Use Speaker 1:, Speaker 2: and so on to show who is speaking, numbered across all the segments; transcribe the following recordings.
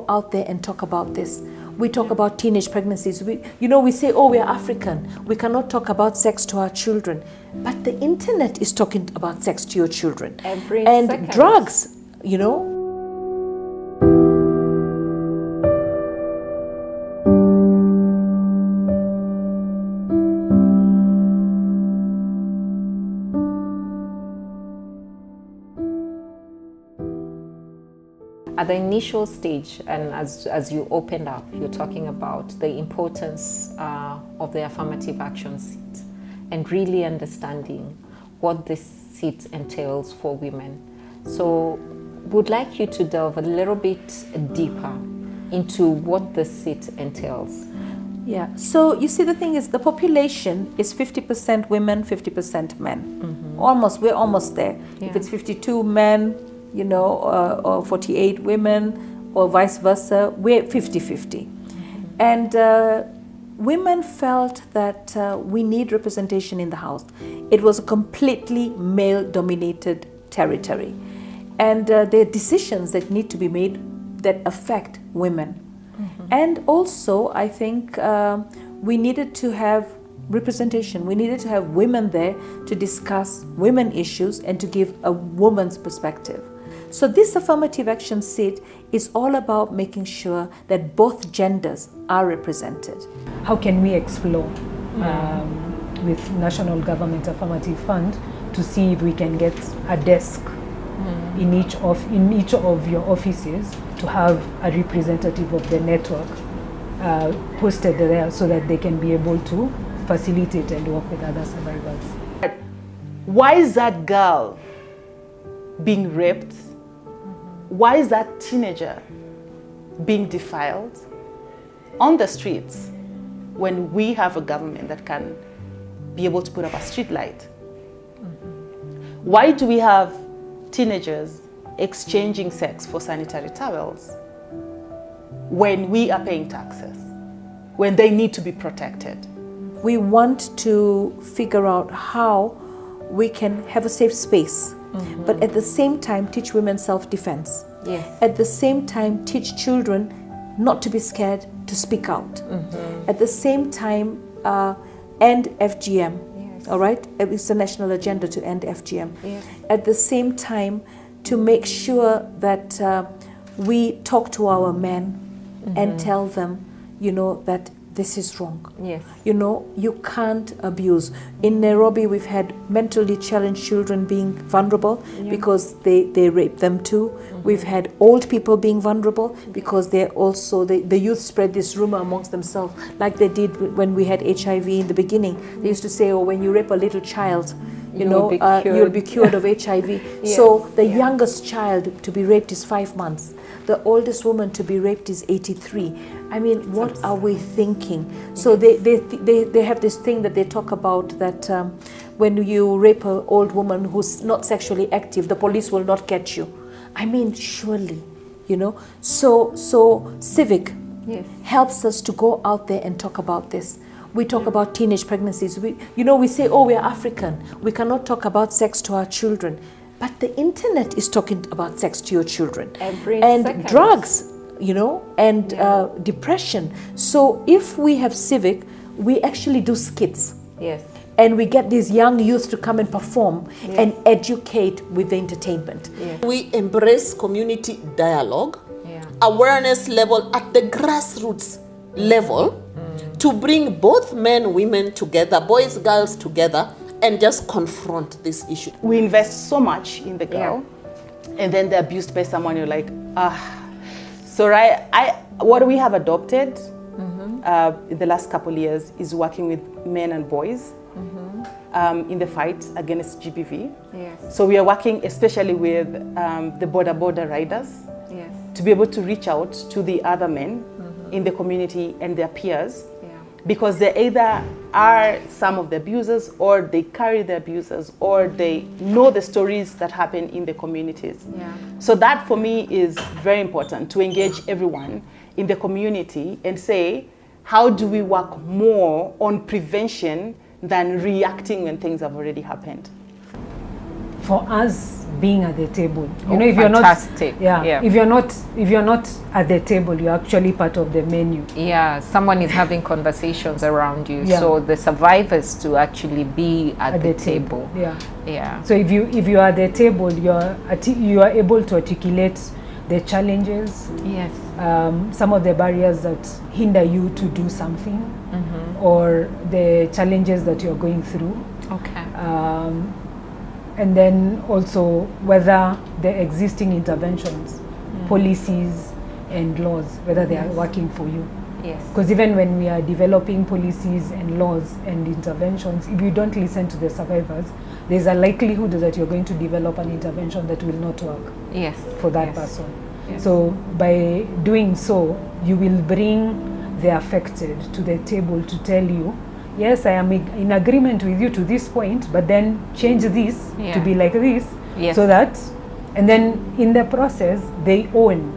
Speaker 1: out there and talk about this. We talk about teenage pregnancies. We say, oh, we're African. We cannot talk about sex to our children. But the internet is talking about sex to your children. And second. Drugs,
Speaker 2: At the initial stage, and as you opened up, you're talking about the importance of the affirmative action seat and really understanding what this seat entails for women. So would like you to delve a little bit deeper into what this seat entails.
Speaker 1: Yeah, so you see, the thing is, the population is 50% women, 50% men. Mm-hmm. We're almost there. Yeah. If it's 52 men, or 48 women, or vice versa, we're 50-50. Mm-hmm. And women felt that we need representation in the house. It was a completely male-dominated territory. And there are decisions that need to be made that affect women. Mm-hmm. And also, I think we needed to have representation. We needed to have women there to discuss women issues and to give a woman's perspective. So this affirmative action seat is all about making sure that both genders are represented.
Speaker 3: How can we explore with National Government Affirmative Fund to see if we can get a desk in each of your offices to have a representative of the network posted there so that they can be able to facilitate and work with other survivors.
Speaker 4: Why is that girl being raped? Why is that teenager being defiled on the streets when we have a government that can be able to put up a street light? Why do we have teenagers exchanging sex for sanitary towels when we are paying taxes, when they need to be protected?
Speaker 1: We want to figure out how we can have a safe space, but at the same time teach women self-defense.
Speaker 2: Yes.
Speaker 1: At the same time teach children not to be scared to speak out. At the same time end FGM.
Speaker 2: Yes.
Speaker 1: All right? It's a national agenda to end FGM.
Speaker 2: Yes.
Speaker 1: At the same time to make sure that we talk to our men and tell them, that this is wrong.
Speaker 2: Yes.
Speaker 1: You can't abuse. In Nairobi, we've had mentally challenged children being vulnerable because they rape them too. We've had old people being vulnerable because they're also, the youth spread this rumor amongst themselves, like they did when we had HIV in the beginning. They used to say, oh, when you rape a little child, you'll be cured of HIV.
Speaker 2: Yes.
Speaker 1: So the youngest child to be raped is 5 months. The oldest woman to be raped is 83. I mean, what are we thinking? So they have this thing that they talk about that when you rape an old woman who's not sexually active, the police will not catch you. I mean, surely, So civic helps us to go out there and talk about this. We talk about teenage pregnancies. We say, oh, we're African. We cannot talk about sex to our children. But the internet is talking about sex to your children.
Speaker 2: Second.
Speaker 1: Drugs, and depression. So if we have civic, we actually do skits.
Speaker 2: Yes.
Speaker 1: And we get these young youth to come and perform and educate with the entertainment.
Speaker 2: Yes.
Speaker 5: We embrace community dialogue, awareness level at the grassroots level to bring both men, women together, boys, girls together, and just confront this issue.
Speaker 4: We invest so much in the girl, and then they're abused by someone. You're like, So what we have adopted in the last couple of years is working with men and boys in the fight against GBV.
Speaker 2: Yes.
Speaker 4: So we are working especially with the border riders to be able to reach out to the other men in the community and their peers. Because they either are some of the abusers, or they carry the abusers, or they know the stories that happen in the communities. So that for me is very important, to engage everyone in the community and say, how do we work more on prevention than reacting when things have already happened?
Speaker 3: for us being at the table,
Speaker 2: Oh,
Speaker 3: if
Speaker 2: fantastic.
Speaker 3: you're not,
Speaker 2: Yeah.
Speaker 3: if you're not at the table, you're actually part of the menu.
Speaker 2: Yeah, someone is having conversations around you.
Speaker 3: Yeah.
Speaker 2: So the survivors to actually be at the table.
Speaker 3: Yeah.
Speaker 2: Yeah.
Speaker 3: So if you are at the table, you are able to articulate the challenges,
Speaker 2: Yes.
Speaker 3: some of the barriers that hinder you to do something, or the challenges that you're going through.
Speaker 2: Okay.
Speaker 3: And then also whether the existing interventions, policies and laws, whether they are working for you.
Speaker 2: Yes.
Speaker 3: Because even when we are developing policies and laws and interventions, if you don't listen to the survivors, there's a likelihood that you're going to develop an intervention that will not work
Speaker 2: Yes.
Speaker 3: for that
Speaker 2: Yes.
Speaker 3: person.
Speaker 2: Yes.
Speaker 3: So by doing so, you will bring the affected to the table to tell you, yes, I am in agreement with you to this point, but then change this to be like this,
Speaker 2: Yes.
Speaker 3: so that, and then in the process, they own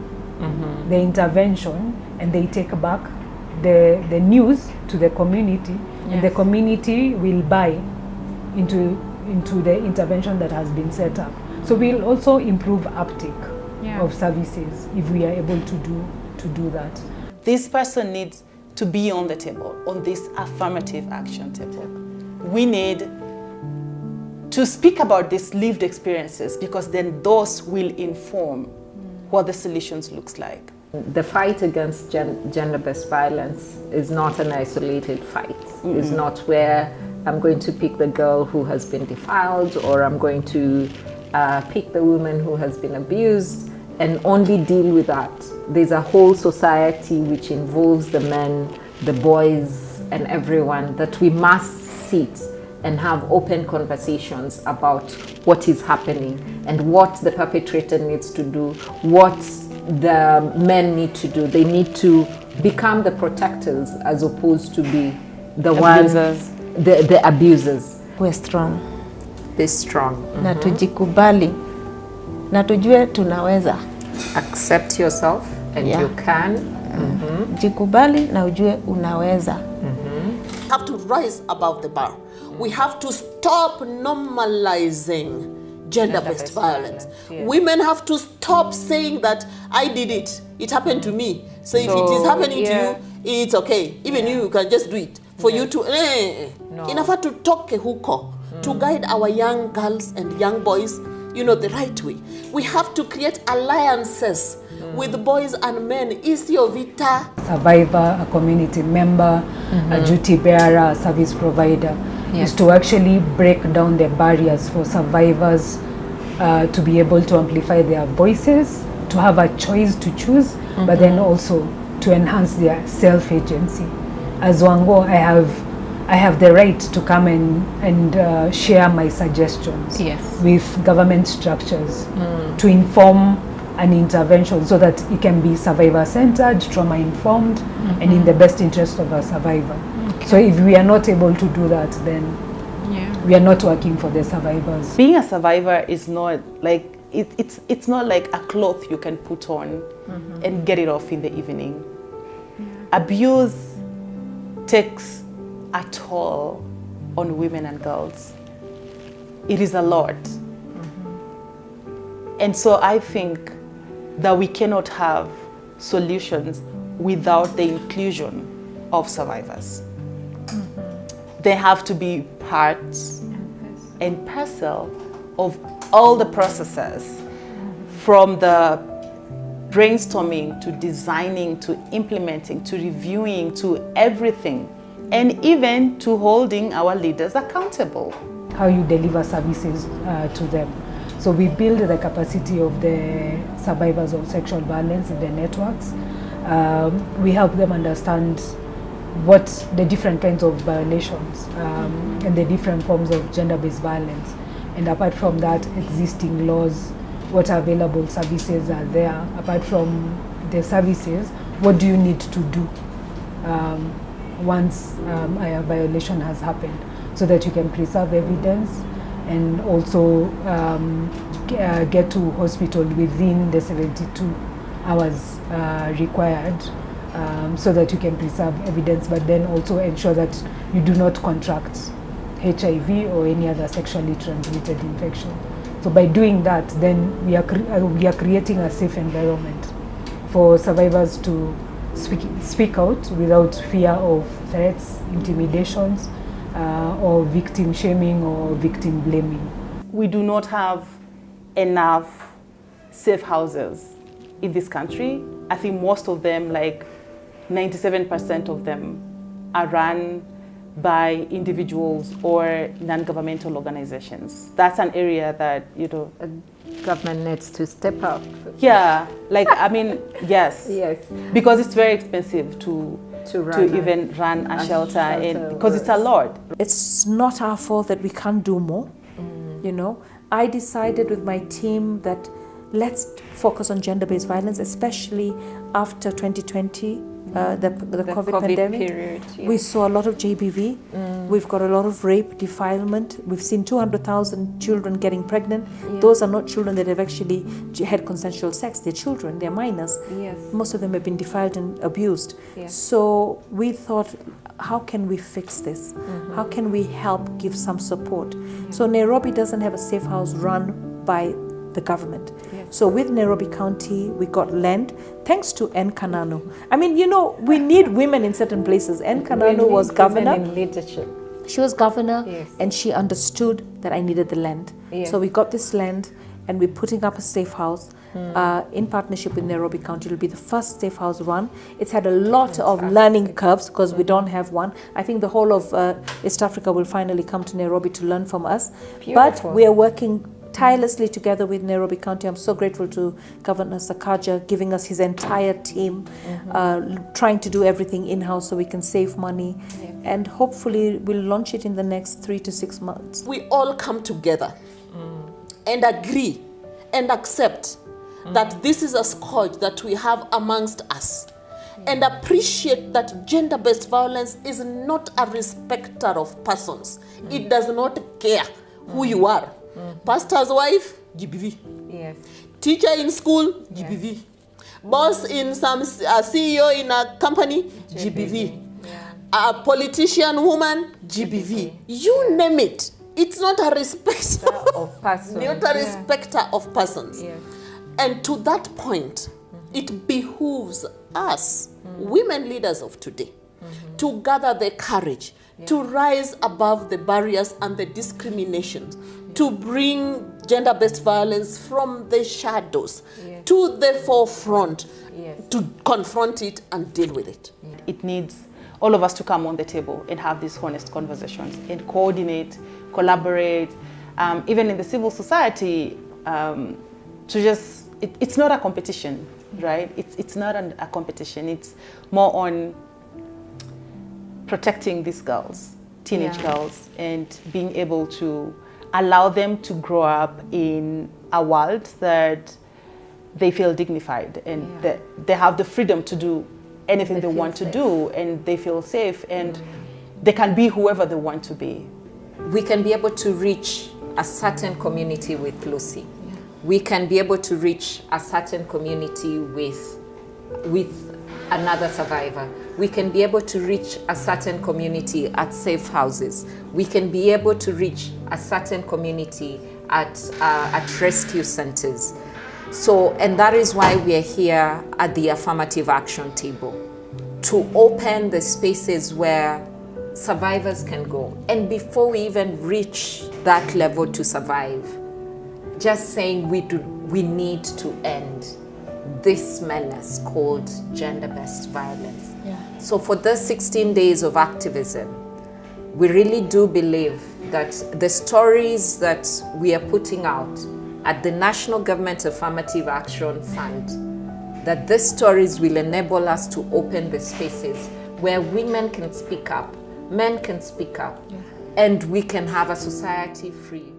Speaker 3: the intervention and they take back the news to the community, and the community will buy into the intervention that has been set up. So we'll also improve uptake of services if we are able to do that.
Speaker 4: This person needs to be on the table, on this affirmative action table. We need to speak about these lived experiences, because then those will inform what the solutions looks like.
Speaker 2: The fight against gender-based violence is not an isolated fight. It's not where I'm going to pick the girl who has been defiled, or I'm going to pick the woman who has been abused and only deal with that. There's a whole society which involves the men, the boys, and everyone, that we must sit and have open conversations about what is happening and what the perpetrator needs to do, what the men need to do. They need to become the protectors as opposed to be the
Speaker 4: Abusers.
Speaker 2: the abusers.
Speaker 1: We're strong.
Speaker 2: Be strong.
Speaker 1: Na tujikubali. Na tujue tunaweza.
Speaker 2: Accept yourself and
Speaker 1: Yeah.
Speaker 2: you can.
Speaker 1: Jikubali na ujue unaweza.
Speaker 5: Have to rise above the bar. We have to stop normalizing gender-based violence.
Speaker 2: Yes.
Speaker 5: Women have to stop saying that I did it. It happened to me. So if it is happening to you, it's okay. Even you can just do it. For you to inafaa tutoke huko to guide our young girls and young boys, the right way. We have to create alliances with boys and men. Isio vita.
Speaker 3: Survivor, a community member, a duty bearer, a service provider, is to actually break down the barriers for survivors to be able to amplify their voices, to have a choice to choose, but then also to enhance their self-agency. As Wango, I have the right to come and share my suggestions with government structures to inform an intervention so that it can be survivor-centered, trauma-informed, and in the best interest of a survivor. So if we are not able to do that, then we are not working for the survivors.
Speaker 4: Being a survivor is not like, it's not like a cloth you can put on and get it off in the evening. Abuse takes a toll on women and girls. It is a lot. And so I think that we cannot have solutions without the inclusion of survivors. They have to be part and parcel of all the processes, from the brainstorming to designing to implementing to reviewing to everything, and even to holding our leaders accountable.
Speaker 3: How you deliver services to them. So we build the capacity of the survivors of sexual violence in the networks. We help them understand what the different kinds of violations and the different forms of gender-based violence. And apart from that, existing laws, what available services are there. Apart from the services, what do you need to do once a violation has happened, so that you can preserve evidence and also get to hospital within the 72 hours required, so that you can preserve evidence, but then also ensure that you do not contract HIV or any other sexually transmitted infection. So by doing that, then we are creating a safe environment for survivors to speak out without fear of threats, intimidations, or victim shaming or victim blaming.
Speaker 4: We do not have enough safe houses in this country. I think most of them, like 97% of them, are run by individuals or non-governmental organizations. That's an area that,
Speaker 2: Government needs to step up.
Speaker 4: yeah, like, I mean, yes.
Speaker 2: Yes.
Speaker 4: Because it's very expensive to even run a shelter,
Speaker 2: shelter,
Speaker 4: because it's a lot.
Speaker 1: It's not our fault that we can't do more. I decided with my team that let's focus on gender-based violence, especially after 2020, the COVID pandemic.
Speaker 2: Period, yeah.
Speaker 1: We saw a lot of JBV. We've got a lot of rape, defilement. We've seen 200,000 children getting pregnant.
Speaker 2: Yeah.
Speaker 1: Those are not children that have actually had consensual sex. They're children, they're minors.
Speaker 2: Yes.
Speaker 1: Most of them have been defiled and abused.
Speaker 2: Yeah.
Speaker 1: So we thought, how can we fix this? How can we help give some support? So Nairobi doesn't have a safe house run by the government.
Speaker 2: Yes.
Speaker 1: So with Nairobi County, we got land, thanks to N. Kananu. I mean, we need women in certain places. N. Kananu was governor.
Speaker 2: In leadership.
Speaker 1: She was governor,
Speaker 2: Yes.
Speaker 1: and she understood that I needed the land.
Speaker 2: Yes.
Speaker 1: So we got this land, and we're putting up a safe house in partnership with Nairobi County. It'll be the first safe house run. It's had a lot of learning curves because we don't have one. I think the whole of East Africa will finally come to Nairobi to learn from us.
Speaker 2: Beautiful.
Speaker 1: But we are working tirelessly together with Nairobi County. I'm so grateful to Governor Sakaja giving us his entire team, trying to do everything in-house so we can save money.
Speaker 2: Yeah.
Speaker 1: And hopefully we'll launch it in the next 3 to 6 months.
Speaker 5: We all come together and agree and accept that this is a scourge that we have amongst us, and appreciate that gender-based violence is not a respecter of persons. It does not care who you are. Pastor's wife, GBV.
Speaker 2: Yes.
Speaker 5: Teacher in school, GBV. Boss in some CEO in a company, GBV.
Speaker 2: Yeah.
Speaker 5: A politician woman, GBV. You name it. It's not a respecter
Speaker 2: Of persons.
Speaker 5: not a respecter of persons.
Speaker 2: Yes.
Speaker 5: And to that point, it behooves us, women leaders of today, to gather the courage, to rise above the barriers and the discriminations, to bring gender-based violence from the shadows to the forefront, to confront it and deal with it.
Speaker 4: It needs all of us to come on the table and have these honest conversations and coordinate, collaborate, even in the civil society, it's not a competition, right? It's not a competition. It's more on protecting these girls, teenage girls, and being able to allow them to grow up in a world that they feel dignified and that they have the freedom to do anything they want to do, and they feel safe, and they can be whoever they want to be.
Speaker 2: We can be able to reach a certain community with Lucy. We can be able to reach a certain community with another survivor. We can be able to reach a certain community at safe houses. We can be able to reach a certain community at rescue centers. So, and that is why we are here at the Affirmative Action table, to open the spaces where survivors can go. And before we even reach that level to survive, just saying we need to end this menace called gender-based violence. So for the 16 days of activism, we really do believe that the stories that we are putting out at the National Government Affirmative Action Fund, that these stories will enable us to open the spaces where women can speak up, men can speak up, and we can have a society free